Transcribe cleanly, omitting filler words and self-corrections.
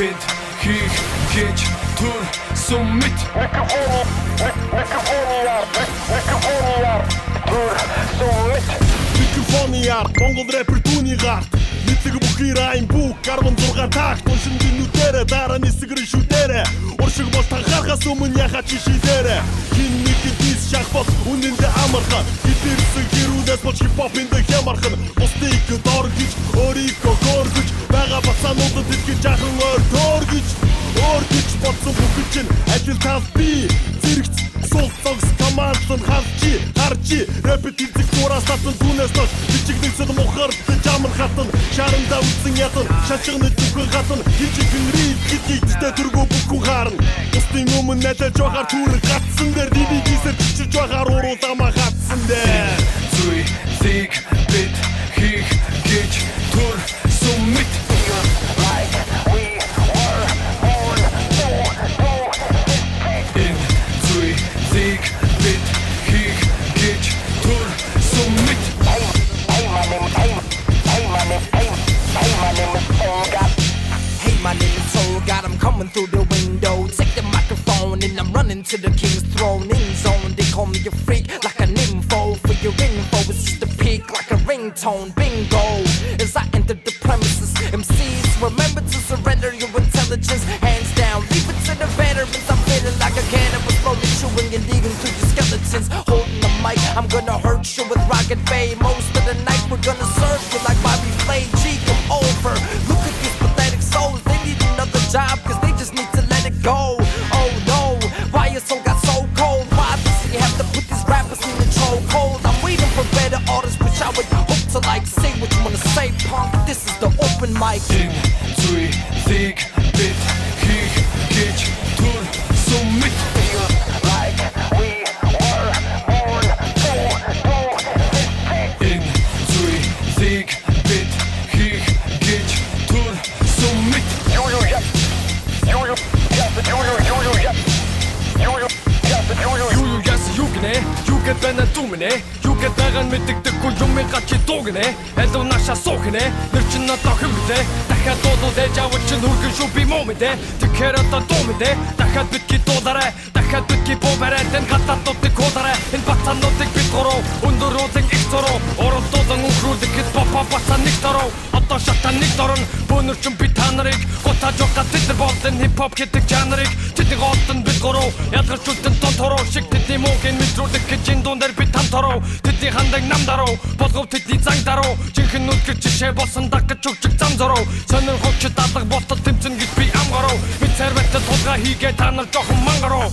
бид хийх гэж түр суммит Микрофониар Монгол рэпер түүний гарт Нийтлэг бүхий райм бүк 16 такт уншин минутээрэ дараа нисгэрэн шүдээрэ Уршиг бол танхаарахаас өмнө яхаа чи шийдээрэ Хин нэг дис шахбол үнэндээ амархан Хитэрсэн хэрүүдээс болж хипхопын дэ хямархан Бусдыг доргиж өөрийгөө горгож Бага бацаануудад итгэж жахан ойртооргож Өөргөж бодсон бүхэн чинь ажил тав би Зэрэгц сул цогс командсан харчи Рэпэт эзэг тураас татан түүнээс тош Бичигнэгсэл мухардаж амар хатан Шаранда үтсэн ятан Шачганы зүгэн хатан Хичигэн рид гитгийдтэй түргөө бүхэн харна Бусдын өмнө нэлэж байгаар түрэг гатсан дээр Дивигисэр чичирж байгаар урууламаа хатсан дээр Зүй зиг бид хийх гэж түр суммит My name is Soul God, I'm coming through the window. Take the microphone and I'm running to the king's throne. In zone, they call me a freak like an info. For your info, it's just a peak like a ringtone. Bingo, as I enter the premises, MCs remember to surrender your intelligence. Hands down, leave it to the veterans. I'm feeling like a cannibal, slowly chewing and digging through your skeletons. Holding the mic, I'm gonna hurt you with rocket bay. Most of the night we're gonna serve you like Bobby Flay. G, come over, look at these pathetic souls. Another job cause they just need to let it go. Oh no, why your soul got so cold? Why does he have to put these rappers in the chokehold? I'm waiting for better artists which I would hope to like say what you wanna say, punk. This is the open mic. In zui zig bit хийх гэж түр суммит Like we were born to do In zui zig bit хийх гэж түр суммит Юу гинэ? Юу гэдэг нь дүмнэ? Юу гэдэг нь мэддэггүй юм гачи дуугнэ? Элдв наша сохнэ? Нэр чин надад хөвлөө. Дахиад дуудаад яавч нүргэн шүү би момэдэ. Тэгэхээр одоо дуумэдэ. Дахиад битгий дуулаарэ. Дахиад битгий бомбарэ. Тэн гатаатуудыг хуулаарэ. Энэ бацаануудыг бид гурав өндөр уулын их зуруу. Оролдуулан өнхрүүлэх хэд папа бацаа нэг дөрөв. Одоо шатан нэг дөрөн. Бөөнөр чин би та нарыг готаж байгаа тэд болдон хипхоп гэдэг жанрыг тэдний голтон бид гурав. Ядгарчултан тонтороо шиг тэдний муугийн мэдрүүлэх гэж энэ дуун дээр би тамтороо. Тэдний хандаг нам даруу. Болгов тэдний зан даруу. Жинхэнэ нүдгэр жишээ болсон дагж чүгчг зам зороо. Сонирхолч дадлаг болтол тэмцэн гэж би амгаруу. Би царватад тулгаа хийгээ та нар жоохон мангаруу.